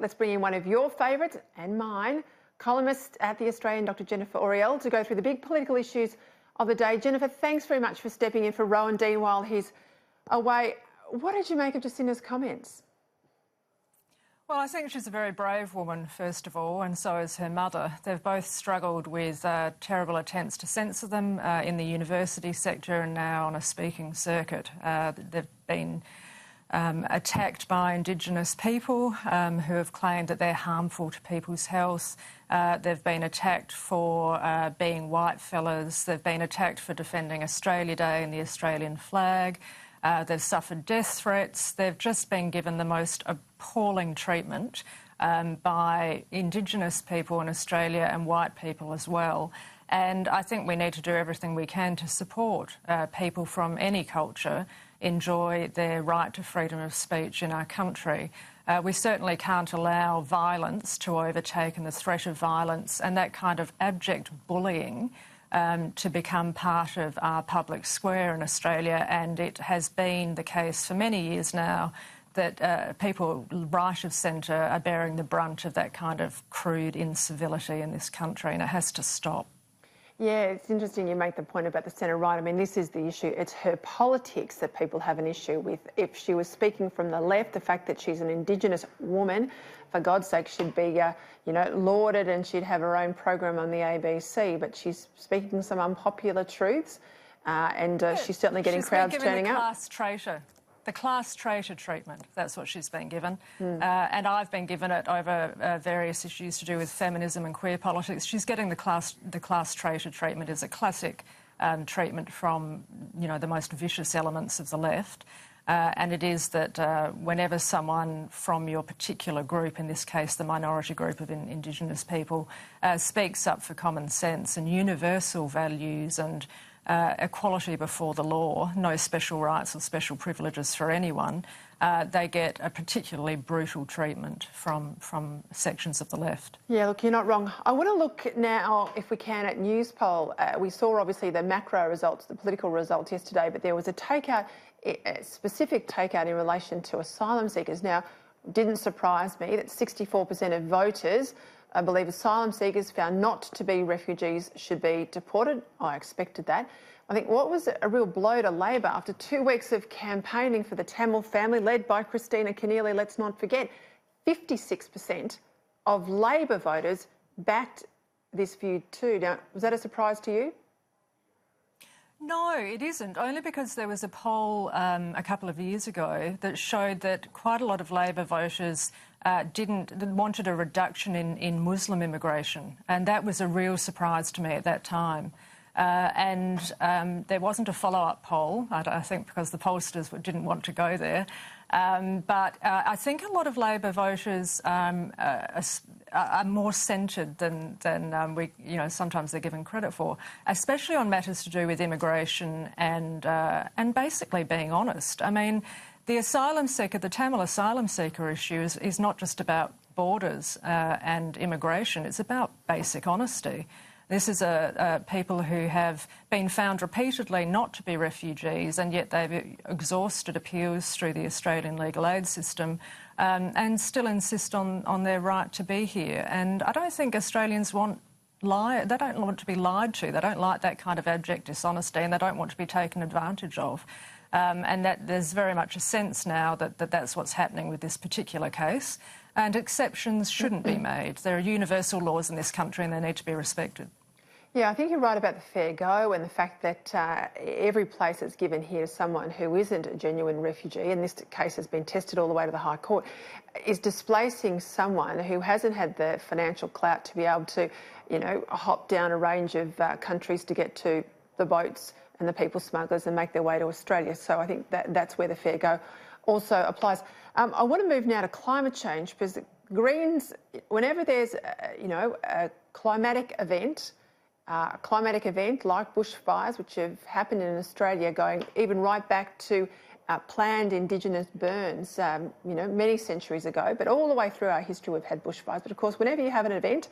let's bring in one of your favourites and mine, columnist at The Australian, Dr. Jennifer Oriel, to go through the big political issues of the day. Jennifer, thanks very much for stepping in for Rowan Dean while he's away. What did you make of Jacinda's comments? Well, I think she's a very brave woman, first of all, and so is her mother. They've both struggled with terrible attempts to censor them in the university sector and now on a speaking circuit. They've been attacked by Indigenous people who have claimed that they're harmful to people's health. They've been attacked for being white fellas. They've been attacked for defending Australia Day and the Australian flag. They've suffered death threats. They've just been given the most appalling treatment by Indigenous people in Australia and white people as well. And I think we need to do everything we can to support people from any culture enjoy their right to freedom of speech in our country. We certainly can't allow violence to overtake and the threat of violence and that kind of abject bullying to become part of our public square in Australia, and it has been the case for many years now that people right of centre are bearing the brunt of that kind of crude incivility in this country, and it has to stop. Yeah, it's interesting you make the point about the centre right. I mean, this is the issue. It's her politics that people have an issue with. If she was speaking from the left, the fact that she's an Indigenous woman, for God's sake, should be, lauded, and she'd have her own program on the ABC. But she's speaking some unpopular truths, and she's certainly getting crowds turning up. The class traitor treatment, that's what she's been given. And I've been given it over various issues to do with feminism and queer politics. She's getting the class traitor treatment. Is a classic treatment from, the most vicious elements of the left. And it is that whenever someone from your particular group, in this case the minority group of Indigenous people, speaks up for common sense and universal values and equality before the law, no special rights or special privileges for anyone, they get a particularly brutal treatment from sections of the left. Yeah, look, you're not wrong. I want to look now, if we can, at Newspoll. We saw obviously the macro results, the political results yesterday, but there was a specific takeout in relation to asylum seekers. Now, it didn't surprise me that 64% of voters believe asylum seekers found not to be refugees should be deported. I expected that. I think what was a real blow to Labor after 2 weeks of campaigning for the Tamil family, led by Christina Keneally, let's not forget, 56% of Labor voters backed this view too. Now, was that a surprise to you? No, it isn't, only because there was a poll a couple of years ago that showed that quite a lot of Labor voters wanted a reduction in Muslim immigration, and that was a real surprise to me at that time. There wasn't a follow-up poll, I think because the pollsters didn't want to go there. But I think a lot of Labor voters are more centred than sometimes they're given credit for, especially on matters to do with immigration and basically being honest. I mean, the Tamil asylum seeker issue is not just about borders and immigration, it's about basic honesty. This is people who have been found repeatedly not to be refugees, and yet they've exhausted appeals through the Australian legal aid system and still insist on their right to be here. And I don't think Australians they don't want to be lied to. They don't like that kind of abject dishonesty, and they don't want to be taken advantage of. And that there's very much a sense now that that's what's happening with this particular case. And exceptions shouldn't be made. There are universal laws in this country and they need to be respected. Yeah, I think you're right about the fair go and the fact that every place that's given here to someone who isn't a genuine refugee, and this case has been tested all the way to the High Court, is displacing someone who hasn't had the financial clout to be able to, hop down a range of countries to get to the boats and the people smugglers and make their way to Australia. So I think that's where the fair go also applies. I want to move now to climate change, because the Greens, whenever there's a climatic event like bushfires, which have happened in Australia, going even right back to planned Indigenous burns, many centuries ago, but all the way through our history we've had bushfires. But of course, whenever you have an event,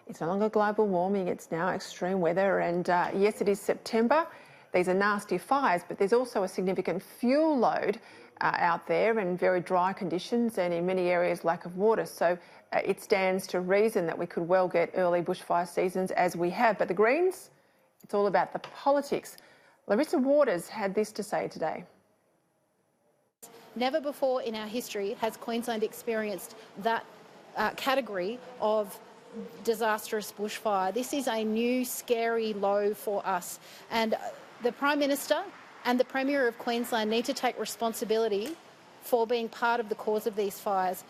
it's no longer global warming, it's now extreme weather, and yes, it is September. These are nasty fires, but there's also a significant fuel load out there and very dry conditions, and in many areas lack of water. So it stands to reason that we could well get early bushfire seasons as we have. But the Greens, it's all about the politics. Larissa Waters had this to say today. Never before in our history has Queensland experienced that category of disastrous bushfire. This is a new scary low for us, and the Prime Minister and the Premier of Queensland need to take responsibility for being part of the cause of these fires.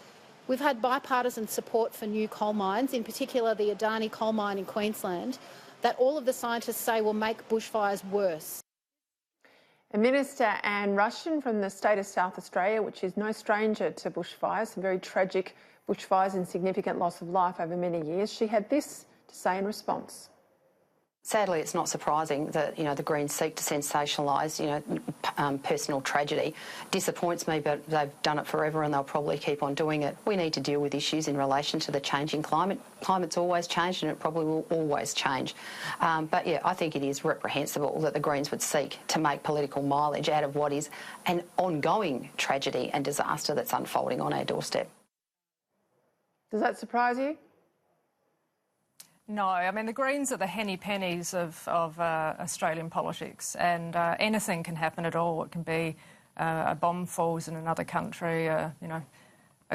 We've had bipartisan support for new coal mines, in particular the Adani coal mine in Queensland, that all of the scientists say will make bushfires worse. And Minister Anne Rushen from the state of South Australia, which is no stranger to bushfires, some very tragic bushfires and significant loss of life over many years, she had this to say in response. Sadly, it's not surprising that, the Greens seek to sensationalise, personal tragedy. Disappoints me, but they've done it forever and they'll probably keep on doing it. We need to deal with issues in relation to the changing climate. Climate's always changed and it probably will always change. But, yeah, I think it is reprehensible that the Greens would seek to make political mileage out of what is an ongoing tragedy and disaster that's unfolding on our doorstep. Does that surprise you? No, I mean, the Greens are the henny pennies of Australian politics, and anything can happen at all. It can be a bomb falls in another country, a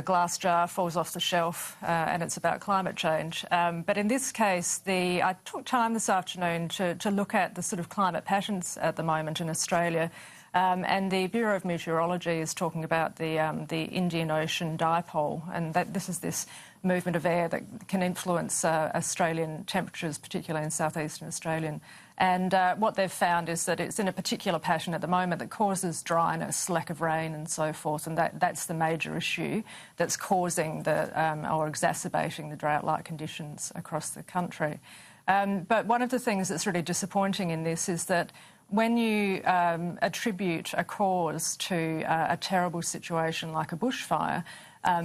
glass jar falls off the shelf, and it's about climate change. But in this case, I took time this afternoon to look at the sort of climate patterns at the moment in Australia. And the Bureau of Meteorology is talking about the Indian Ocean dipole, and this is this movement of air that can influence Australian temperatures, particularly in southeastern Australia. And what they've found is that it's in a particular pattern at the moment that causes dryness, lack of rain and so forth, and that's the major issue that's causing or exacerbating the drought-like conditions across the country. But one of the things that's really disappointing in this is that when you attribute a cause to a terrible situation like a bushfire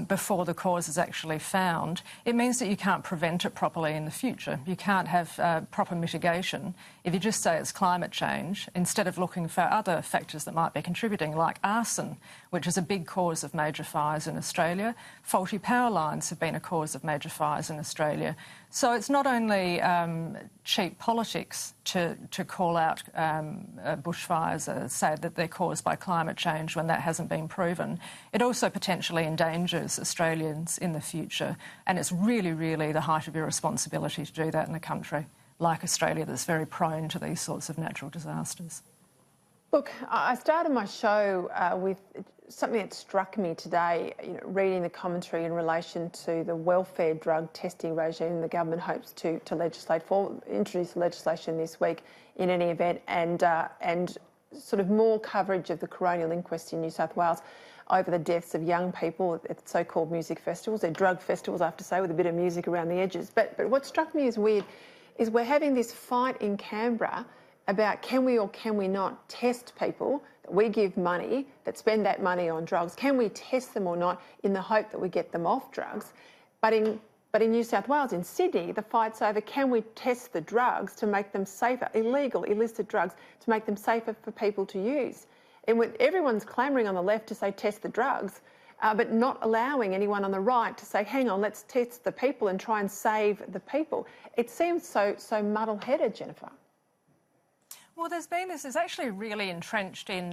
before the cause is actually found, it means that you can't prevent it properly in the future. You can't have proper mitigation if you just say it's climate change instead of looking for other factors that might be contributing, like arson, which is a big cause of major fires in Australia. Faulty power lines have been a cause of major fires in Australia. So it's not only cheap politics to call out bushfires, say that they're caused by climate change when that hasn't been proven. It also potentially endangers Australians in the future, and it's really, really the height of your responsibility to do that in a country like Australia that's very prone to these sorts of natural disasters. Look, I started my show with something that struck me today, reading the commentary in relation to the welfare drug testing regime the government hopes to introduce legislation this week in any event, and sort of more coverage of the coronial inquest in New South Wales over the deaths of young people at so-called music festivals. They're drug festivals, I have to say, with a bit of music around the edges. But what struck me as weird is we're having this fight in Canberra about can we or can we not test people that we give money, that spend that money on drugs. Can we test them or not in the hope that we get them off drugs? But in New South Wales, in Sydney, the fight's over can we test the drugs to make them safer, illegal, illicit drugs, to make them safer for people to use. And when everyone's clamouring on the left to say test the drugs, but not allowing anyone on the right to say, hang on, let's test the people and try and save the people. It seems so muddle-headed, Jennifer. Well, there's actually really entrenched in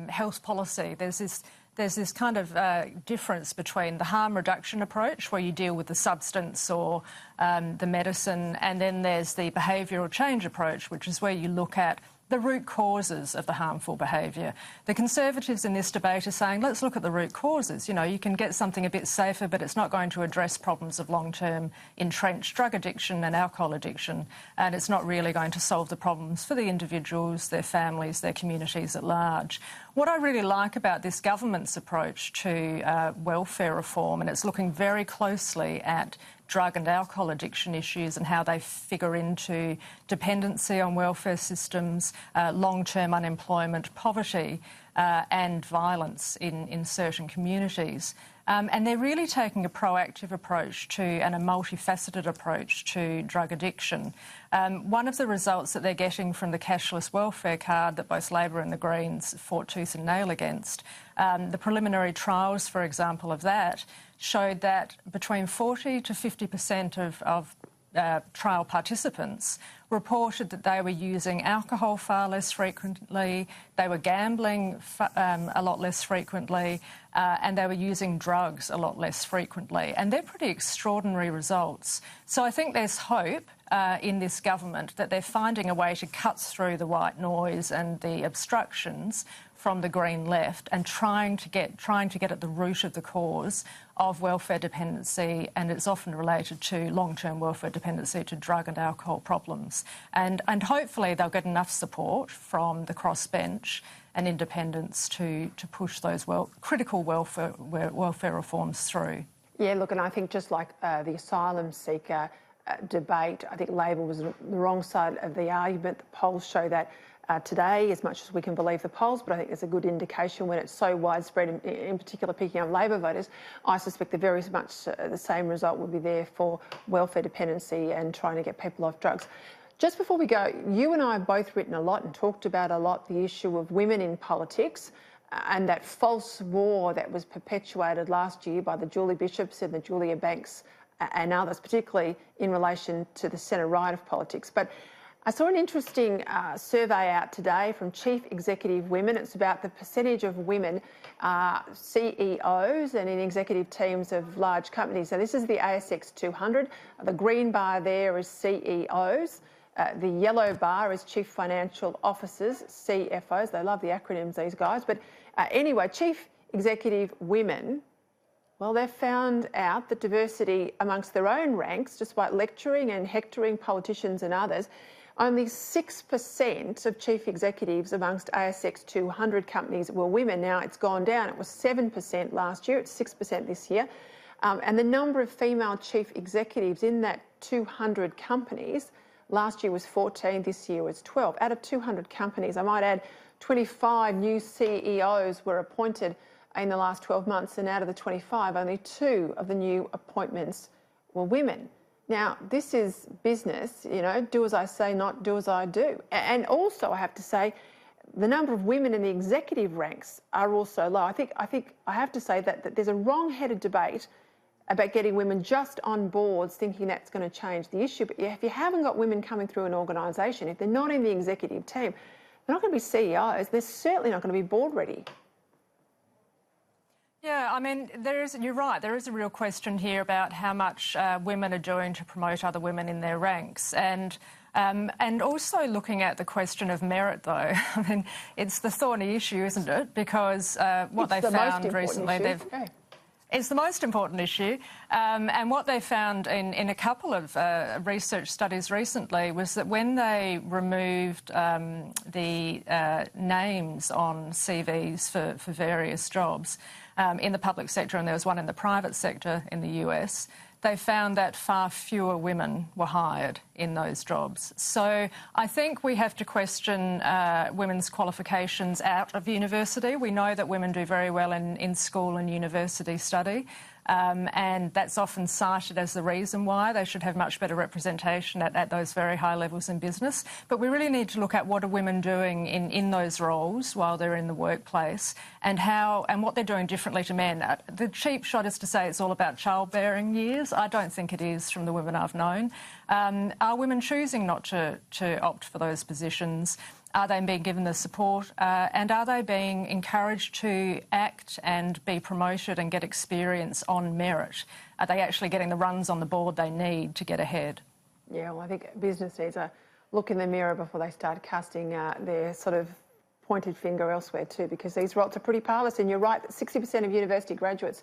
health policy. There's this kind of difference between the harm reduction approach, where you deal with the substance or the medicine, and then there's the behavioural change approach, which is where you look at the root causes of the harmful behaviour. The Conservatives in this debate are saying, let's look at the root causes. You can get something a bit safer, but it's not going to address problems of long-term entrenched drug addiction and alcohol addiction, and it's not really going to solve the problems for the individuals, their families, their communities at large. What I really like about this government's approach to welfare reform, and it's looking very closely at drug and alcohol addiction issues and how they figure into dependency on welfare systems, long-term unemployment, poverty and violence in certain communities. And they're really taking a proactive approach to and a multifaceted approach to drug addiction. One of the results that they're getting from the cashless welfare card that both Labor and the Greens fought tooth and nail against, the preliminary trials, for example, of that showed that between 40 to 50% of trial participants reported that they were using alcohol far less frequently, they were gambling a lot less frequently, and they were using drugs a lot less frequently. And they're pretty extraordinary results. So I think there's hope in this government that they're finding a way to cut through the white noise and the obstructions from the Green left and trying to get at the root of the cause of welfare dependency, and it's often related to long-term welfare dependency to drug and alcohol problems. And hopefully they'll get enough support from the crossbench and independents to push those critical welfare reforms through. Yeah, look, and I think just like the asylum seeker debate, I think Labor was the wrong side of the argument. The polls show that today, as much as we can believe the polls, but I think there's a good indication when it's so widespread, in particular picking up Labor voters. I suspect that very much the same result would be there for welfare dependency and trying to get people off drugs. Just before we go, you and I have both written a lot and talked about a lot the issue of women in politics and that false war that was perpetuated last year by the Julie Bishops and the Julia Banks and others, particularly in relation to the centre-right of politics. But I saw an interesting survey out today from Chief Executive Women. It's about the percentage of women CEOs and in executive teams of large companies. So this is the ASX 200. The green bar there is CEOs. The yellow bar is Chief Financial Officers, CFOs. They love the acronyms, these guys. But anyway, Chief Executive Women, well, they've found out that diversity amongst their own ranks, despite lecturing and hectoring politicians and others, only 6% of chief executives amongst ASX 200 companies were women. Now, it's gone down. It was 7% last year. It's 6% this year. And the number of female chief executives in that 200 companies, last year was 14, this year was 12. Out of 200 companies, I might add 25 new CEOs were appointed in the last 12 months, and out of the 25, only 2 of the new appointments were women. Now, this is business, you know, do as I say, not do as I do. And also, I have to say, the number of women in the executive ranks are also low. I think I have to say that there's a wrong-headed debate about getting women just on boards thinking that's going to change the issue. But if you haven't got women coming through an organisation, if they're not in the executive team, they're not going to be CEOs. They're certainly not going to be board ready. Yeah, I mean, you're right, there is a real question here about how much women are doing to promote other women in their ranks. And also looking at the question of merit, though. I mean, it's the thorny issue, isn't it? Because what they found recently, it's the most important issue. And what they found in a couple of research studies recently was that when they removed the names on CVs for various jobs in the public sector, and there was one in the private sector in the US, they found that far fewer women were hired in those jobs. So I think we have to question women's qualifications out of university. We know that women do very well in school and university study, and that's often cited as the reason why they should have much better representation at those very high levels in business. But we really need to look at what are women doing in those roles while they're in the workplace, and what they're doing differently to men. The cheap shot is to say it's all about childbearing years. I don't think it is from the women I've known. Are women choosing not to opt for those positions? Are they being given the support? And are they being encouraged to act and be promoted and get experience on merit? Are they actually getting the runs on the board they need to get ahead? Yeah, well, I think business needs a look in the mirror before they start casting their sort of pointed finger elsewhere too, because these roles are pretty powerless. And you're right that 60% of university graduates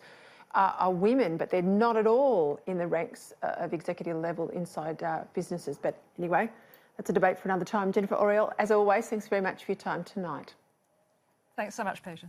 are women, but they're not at all in the ranks of executive level inside businesses. But anyway, that's a debate for another time. Jennifer Oriel, as always, thanks very much for your time tonight. Thanks so much, Peter.